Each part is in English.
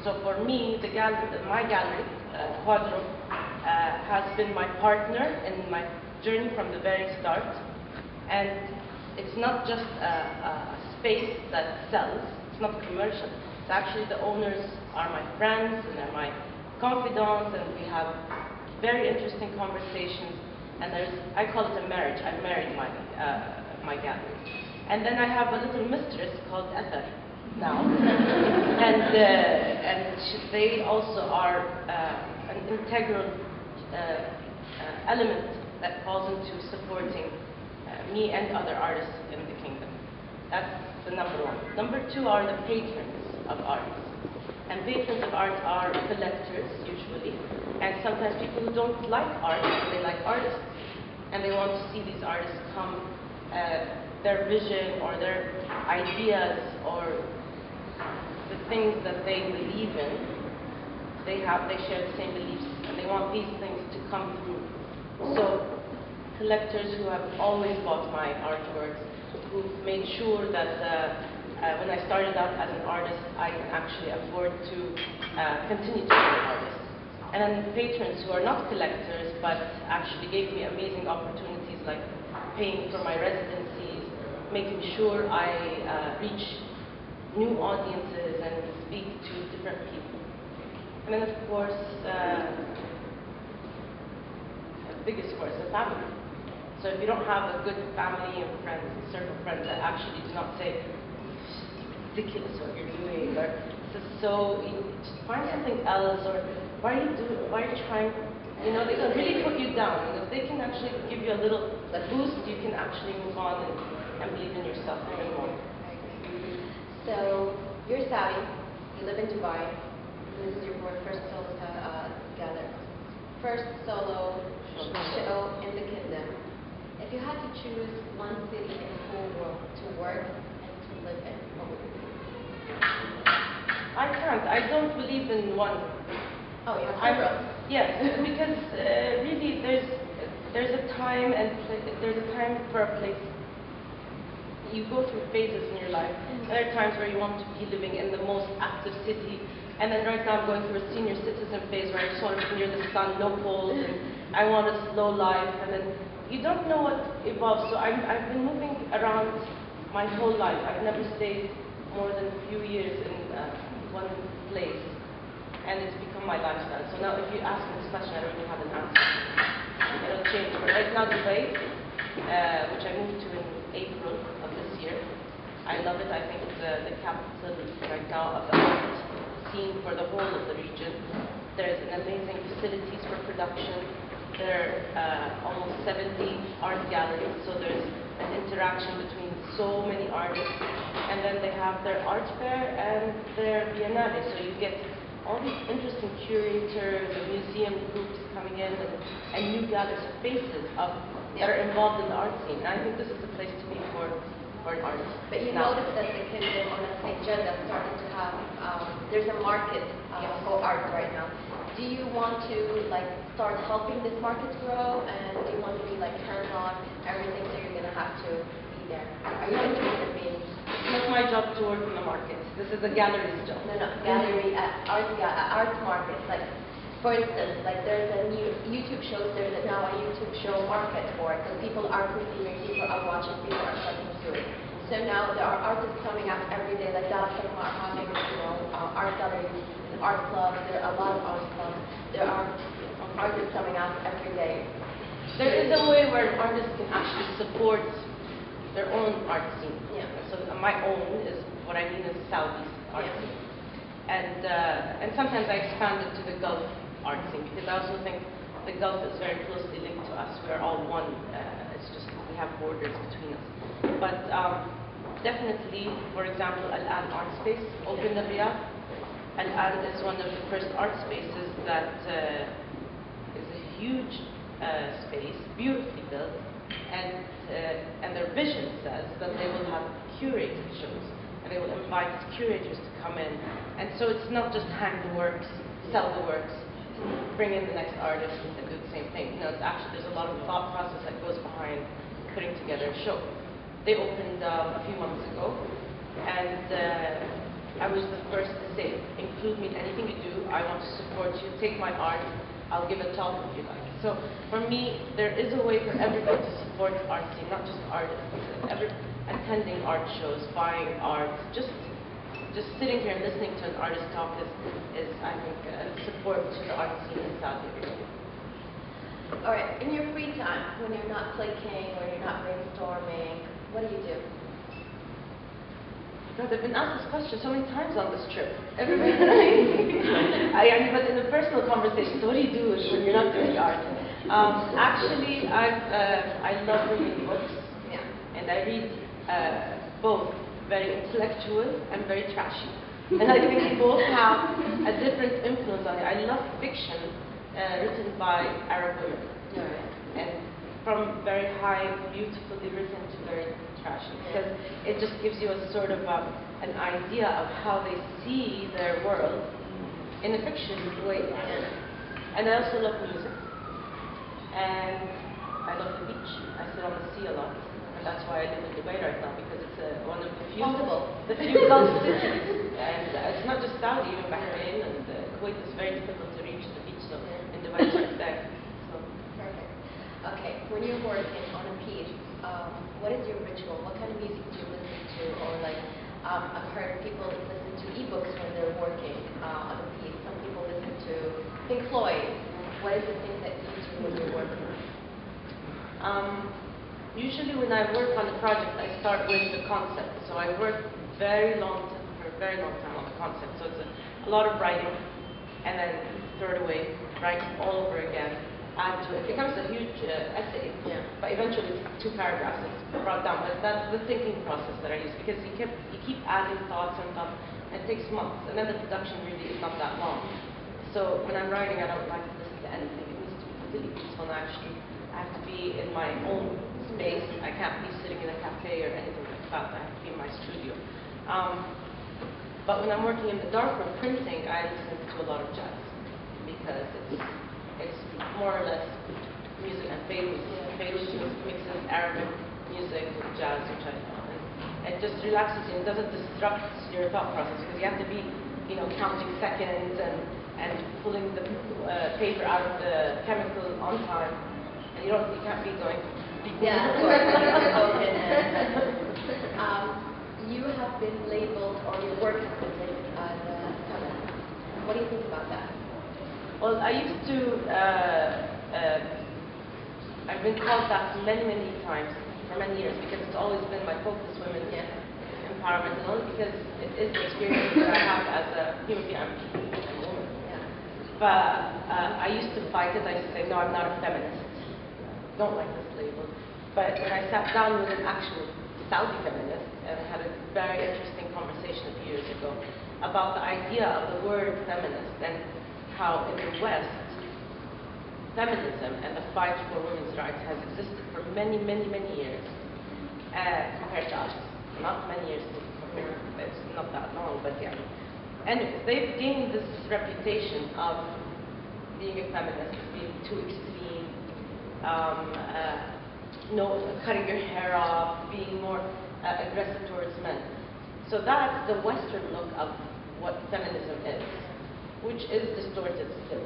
So for me, the gallery, my gallery, Quadro, has been my partner in my journey from the very start. And it's not just a space that sells, it's not commercial. It's actually the owners are my friends and they're my confidants, and we have very interesting conversations. And I call it a marriage. I married my gallery. And then I have a little mistress called Athar now. and they also are an integral element that falls into supporting me and other artists in the kingdom. That's the number one. Number two are the patrons of art. And patrons of art are collectors, usually. And sometimes people who don't like art, they like artists. And they want to see these artists come, their vision or their ideas or the things that they believe in, they share the same beliefs, and they want these things to come through. So collectors who have always bought my artworks, who've made sure that when I started out as an artist, I can actually afford to continue to be an artist. And then patrons who are not collectors, but actually gave me amazing opportunities like paying for my residencies, making sure I reach new audiences and speak to different people. And then of course, the biggest force, the family. So if you don't have a good family and friends, circle of friends that actually do not say, it's ridiculous what you're doing, or so just find something else, or why are you trying, you know, they can really put you down. And if they can actually give you a little boost, you can actually move on and believe in yourself even more. So you're Saudi, you live in Dubai, this is your first solo gallery. First solo show in the kingdom. If you had to choose one city in the whole world to work and to live in, what would it be? I can't. I don't believe in one. Oh, you have several. Yes, because really there's a time and there's a time for a place. You go through phases in your life. There are times where you want to be living in the most active city, and then right now I'm going through a senior citizen phase where I just want to be near the sun, no cold, and I want a slow life, and then you don't know what evolves. So I've been moving around my whole life. I've never stayed more than a few years in one place, and it's become my lifestyle. So now if you ask me this question, I don't really have an answer. It'll change. But right now Dubai, which I moved to in April of this year, I love it. I think it's the capital right now of the art scene for the whole of the region. There's an amazing facilities for production. There are almost 70 art galleries, so there's an interaction between so many artists. And then they have their art fair and their biennale, so you get all these interesting curators and museum groups coming in, and new galleries, faces that are involved in the art scene. And I think this is the place to be for an artist. But you notice that the kingdom, or let's say Jeddah, starting to have, there's a market for art right now. Do you want to start helping this market grow, and do you want to be hands-on everything, so you're going to have to be there? Are you interested in being? It's not my job to work in the market. This is the gallery's job. No, gallery, art market. For instance, there's a new YouTube show. There's now a YouTube show market for it. So people are consuming, people are watching, people are starting to do it. So now there are artists coming out every day, like Dallas are having, art galleries, art clubs. There are a lot of art clubs. There are artists coming out every day. There is a way where artists can actually support their own art scene. Yeah. So my own is what I mean is Saudi's art scene. And sometimes I expand it to the Gulf art scene, because I also think the Gulf is very closely linked to us. We are all one. It's just we have borders between us. But definitely, for example, Al-An Art Space opened in Riyadh. Al-An is one of the first art spaces that is a huge space, beautifully built, and their vision says that they will have curated shows, and they will invite curators to come in. And so it's not just hang the works, sell the works, bring in the next artist and do the same thing. It's actually, there's a lot of thought process that goes behind putting together a show. They opened a few months ago, and I was the first to say, include me in anything you do. I want to support you. Take my art. I'll give a talk if you like. So for me, there is a way for everyone to support the art scene, not just artists. Attending art shows, buying art, just sitting here and listening to an artist talk is I think, support to the art scene in Saudi Arabia. All right, in your free time, when you're not playing, when you're not brainstorming, what do you do? God, I've been asked this question so many times on this trip. Everybody, but in a personal conversation, so what do you do when you're not doing art? Actually, I love reading books, and I read both very intellectual and very trashy. And I think they both have a different influence on me. I love fiction written by Arab women. And from very high, beautifully written to very trashy. Because it just gives you a sort of an idea of how they see their world in a fiction way. And I also love music. And I love the beach. I sit on the sea a lot. That's why I live in Dubai right now, because it's one of the few Gulf cities. And it's not just Saudi, even Bahrain and Kuwait is very difficult to reach the beach, so in Dubai it's right there. So. Perfect. Okay, when you're working on a piece, what is your ritual? What kind of music do you listen to? Or like, I've heard people listen to ebooks when they're working on a piece. Some people listen to Pink Floyd. What is the thing that you do when you're working? Usually when I work on a project, I start with the concept. So I work for a very long time on the concept. So it's a lot of writing, and then throw it away, write all over again, add to it. It becomes a huge essay, but eventually it's 2 paragraphs, it's brought down. But that's the thinking process that I use, because you keep adding thoughts and thoughts, and it takes months, and then the production really is not that long. So when I'm writing, I don't like to listen to anything. It needs to be completely peaceful, and actually I have to be in my own space. I can't be sitting in a cafe or anything like that. I have to be in my studio. But when I'm working in the darkroom printing, I listen to a lot of jazz, because it's more or less music and Fairuz. Fairuz mixes Arabic music with jazz, which I love. And it just relaxes you. It doesn't disrupt your thought process, because you have to be, counting seconds and pulling the paper out of the chemical on time. And you can't be going. You have been labeled, or your work has been labeled as a feminist. What do you think about that? Well, I used to, I've been called that many times for many years, because it's always been my focus, women's empowerment, and only because it is the experience that I have as a human being. I'm a woman. But I used to fight it. I used to say, no, I'm not a feminist. Don't like this label. But when I sat down with an actual Saudi feminist, and I had a very interesting conversation a few years ago about the idea of the word feminist, and how in the West, feminism and the fight for women's rights has existed for many years compared to us. Not many years, it's not that long, but yeah. Anyways, they've gained this reputation of being a feminist, being too extreme, cutting your hair off, being more aggressive towards men. So that's the Western look of what feminism is, which is distorted still.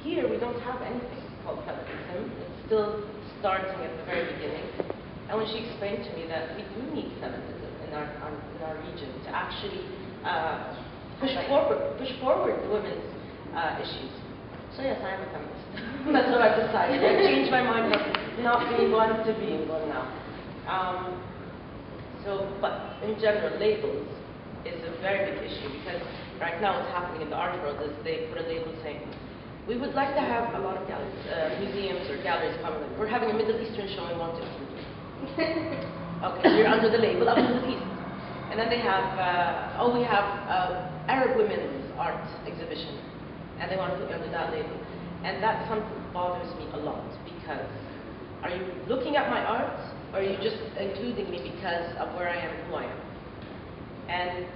Here we don't have anything called feminism. It's still starting at the very beginning. And when she explained to me that we do need feminism in our region to actually push forward women's issues. So yes, I am a feminist. That's what I've decided. I've changed my mind from not being one to being one now. But in general, labels is a very big issue, because right now what's happening in the art world is they put a label saying, we would like to have a lot of galleries, museums or galleries coming in. We're having a Middle Eastern show in want to include you. Okay, so you're under the label of Middle East. And then they have, we have Arab women's art exhibition, and they want to put you under that label. And that's something that bothers me a lot, because are you looking at my art, or are you just including me because of where I am and who I am? And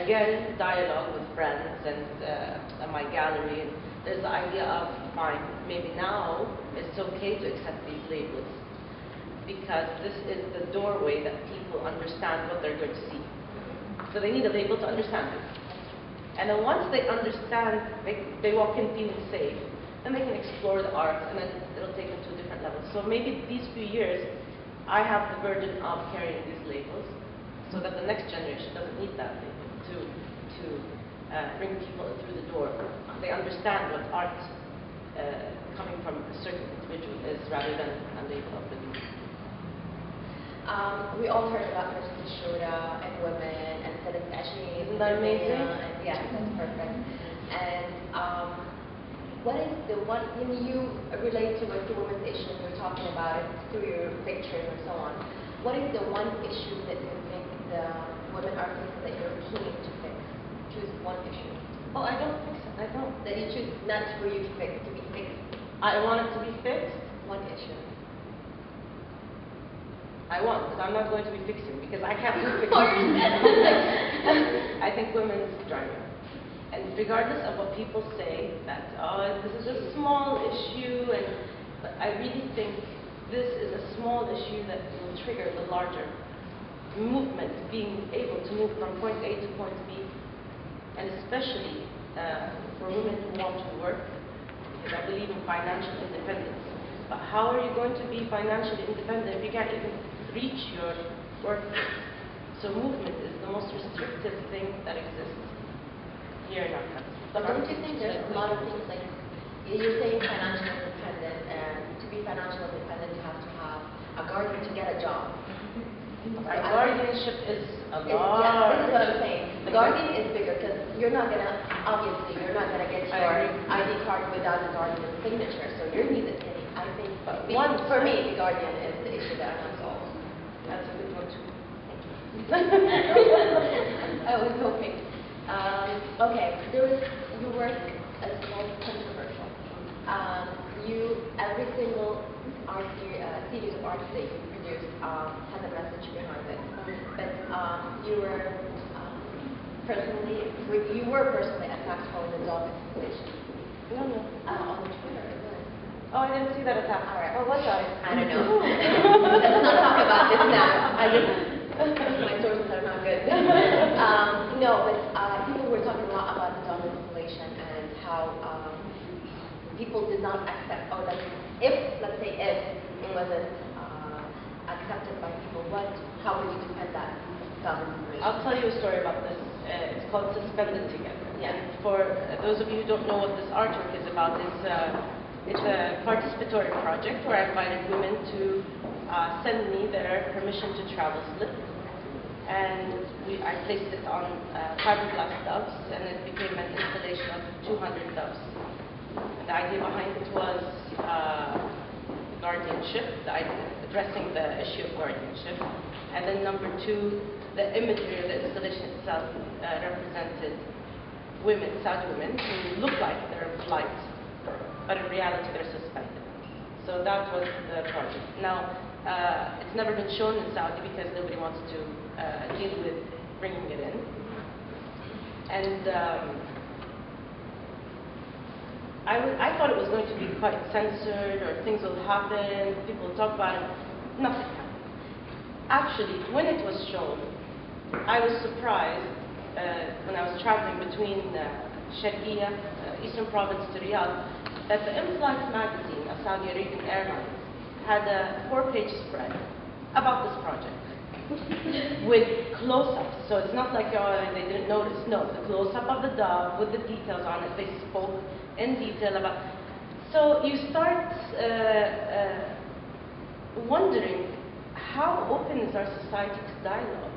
again, dialogue with friends and my gallery, and there's the idea of, fine, maybe now it's okay to accept these labels, because this is the doorway that people understand what they're going to see. So they need a label to understand it. And then once they understand, they walk in feeling safe, then they can explore the art, and then it'll take them to different levels. So maybe these few years, I have the burden of carrying these labels, so that the next generation doesn't need that label to bring people through the door. They understand what art coming from a certain individual is, rather than a label of belief. We all heard about Majid Shura and women and Sadat Ashmi. Isn't that amazing? And yeah, that's perfect. And what is the one, when you relate to like the women's issue, you're talking about it through your pictures and so on, what is the one issue that you think the women are facing that you're keen to fix? Choose one issue. Oh, I don't fix it. I don't. That you choose not for you to fix, to be fixed. I want it to be fixed. One issue. I want, but I'm not going to be fixing, because I can't do fixing. I think women's driving. And regardless of what people say, that, oh, this is a small issue, but I really think this is a small issue that will trigger the larger movement, being able to move from point A to point B, and especially for women who want to work, because I believe in financial independence. But how are you going to be financially independent if you can't even reach your workplace? So movement is the most restrictive thing that exists here in our country. But don't you think there's a lot of things like, you're saying financial independent, and to be financial independent you have to have a guardian to get a job. Our guardianship is a lot. Yeah, this is what I'm saying. The guardian is bigger because you're not gonna, obviously, you're not gonna get your ID card without the guardian's signature, so you're needed. I think, but for me, the guardian is the issue that I want to solve. That's a good one too. Thank you. I was hoping. Okay, you work as most controversial. Every single art series of art that you produce has a message behind it. But you were personally attacked for the dog installation. No. On Twitter. Oh, I didn't see that attack. All right. Oh, was I? I don't know. Let's not talk about this now. My sources are not good. No, but people were talking a lot about the dome installation and how people did not accept, or that if it wasn't accepted by people, how would you defend that dome installation? I'll tell you a story about this. It's called Suspended Together. Yeah. And for those of you who don't know what this artwork is about, it's a participatory project where I invited women to send me their permission to travel slip. And I placed it on fiberglass doves, and it became an installation of 200 doves. And the idea behind it was guardianship, addressing the issue of guardianship. And then number two, the imagery of the installation itself represented women, Saudi women, who look like they're in flight, but in reality they're suspended. So that was the project. Now, it's never been shown in Saudi because nobody wants to deal with bringing it in. And I thought it was going to be quite censored, or things will happen, people will talk about it. Nothing happened. Actually, when it was shown, I was surprised when I was traveling between Sharqiya, Eastern Province to Riyadh, that the in-flight magazine of Saudi Arabian Airlines had a 4-page spread about this project with close-ups. So it's not like they didn't notice. No, the close-up of the dove with the details on it. They spoke in detail about. So you start wondering, how open is our society to dialogue?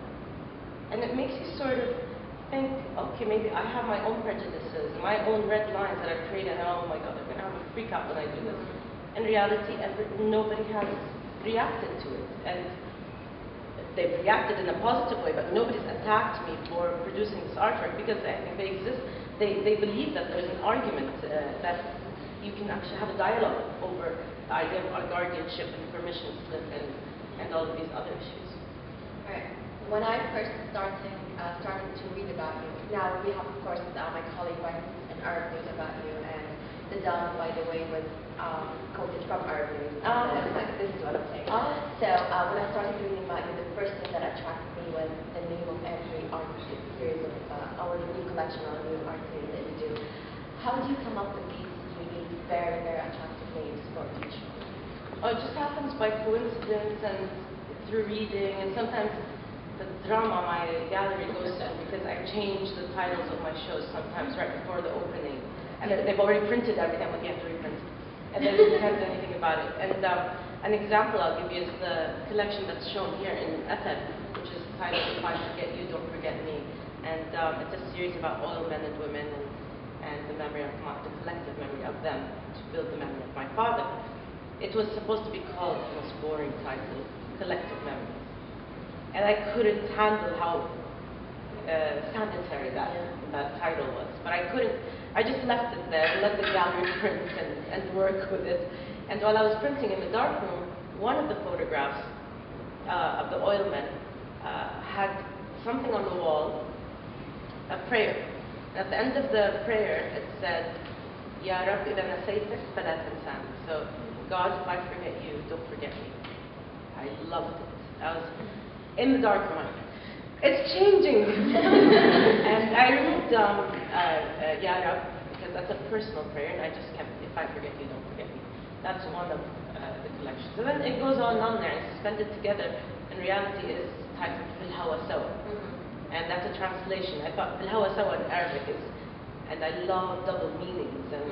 And it makes you sort of think, okay, maybe I have my own prejudices, my own red lines that I've created, and oh my God, I'm going to have a freak out when I do this. In reality, nobody has reacted to it. And they've reacted in a positive way, but nobody's attacked me for producing this artwork, because I think they exist. They believe that there's an argument that you can actually have a dialogue over the idea of our guardianship and permission slip and all of these other issues. Right. When I first started to read about you, now we have, of course, my colleague writes an Arab news about you, and the dam, by the way, was quoted from Arabic. This is what I'm saying. So when I started reading about you, the first thing that attracted me was the name of every art series of, or new collection or new art series that you do. How do you come up with these unique, very, very attractive names for each one? It just happens by coincidence and through reading, and sometimes the drama my gallery goes through, because I change the titles of my shows sometimes right before the opening. And they've already printed everything, but you have to reprint it. And then you can't do anything about it. And an example I'll give you is the collection that's shown here in Ethel, which is titled If I Forget You, Don't Forget Me. And it's a series about oil men and women and the memory of the collective memory of them to build the memory of my father. It was supposed to be called the most boring title, Collective Memories. And I couldn't handle how sanitary that title was. But I just left it there and let the gallery print and work with it. And while I was printing in the darkroom, one of the photographs of the oilmen had something on the wall, a prayer. And at the end of the prayer, it said, Ya Rab, idha nasaytak fala tansani. So, God, if I forget you, don't forget me. I loved it. I was in the darkroom. It's changing. And I removed Ya Rab, because that's a personal prayer, and I just kept, if I forget you, don't forget me. That's one of the collections. So then it goes on there, and suspended together, in reality is titled Fil Hawa Sawa. And that's a translation. I thought Fil Hawa Sawa in Arabic is, and I love double meanings and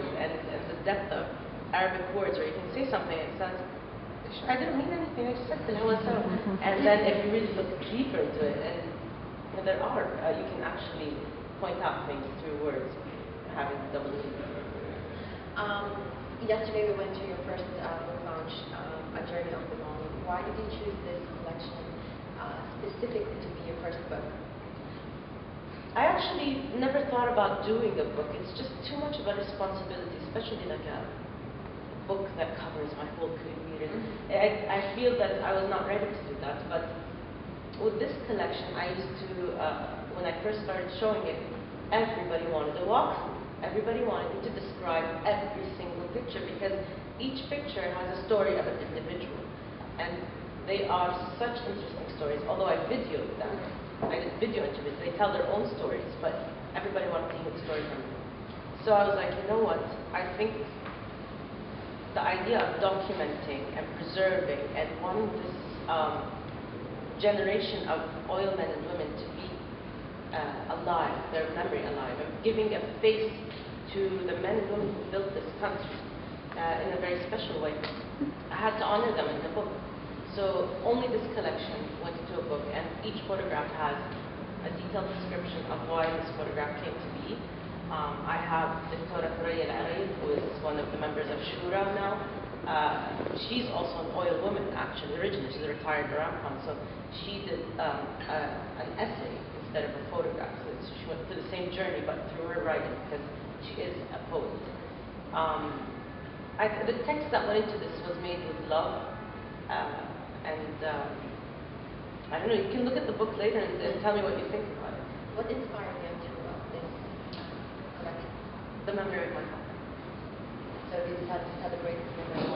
the depth of Arabic words where you can say something and it sounds, I didn't mean anything, I just said Fil Hawa Sawa. And then if you really look deeper into it, and there are, you can actually point out things through words having double meanings. Yesterday we went to your first book launch, A Journey of Belonging. Why did you choose this collection specifically to be your first book? I actually never thought about doing a book. It's just too much of a responsibility, especially like a book that covers my whole career. I feel that I was not ready to do that, but with this collection, I used to, when I first started showing it, everybody wanted a walkthrough. Everybody wanted me to describe every single picture, because each picture has a story of an individual. And they are such interesting stories, although I videoed them. I did video interviews. They tell their own stories, but everybody wanted to hear the story from them. So I was like, you know what? I think the idea of documenting and preserving and wanting this generation of oil men and women to be alive, their memory alive, and giving a face to the men and women who built this country in a very special way. I had to honor them in the book. So only this collection went into a book, and each photograph has a detailed description of why this photograph came to be. I have Dr. Thuraya Al-Arayb, who is one of the members of Shura now. She's also an oil woman, actually, originally. She's a retired Aramcan, so she did an essay instead of a photograph. So she went through the same journey, but through her writing, because she is a poet. The text that went into this was made with love. I don't know, you can look at the book later and tell me what you think about it. What inspired you to this collection? The memory of my father. So you decided to celebrate his memory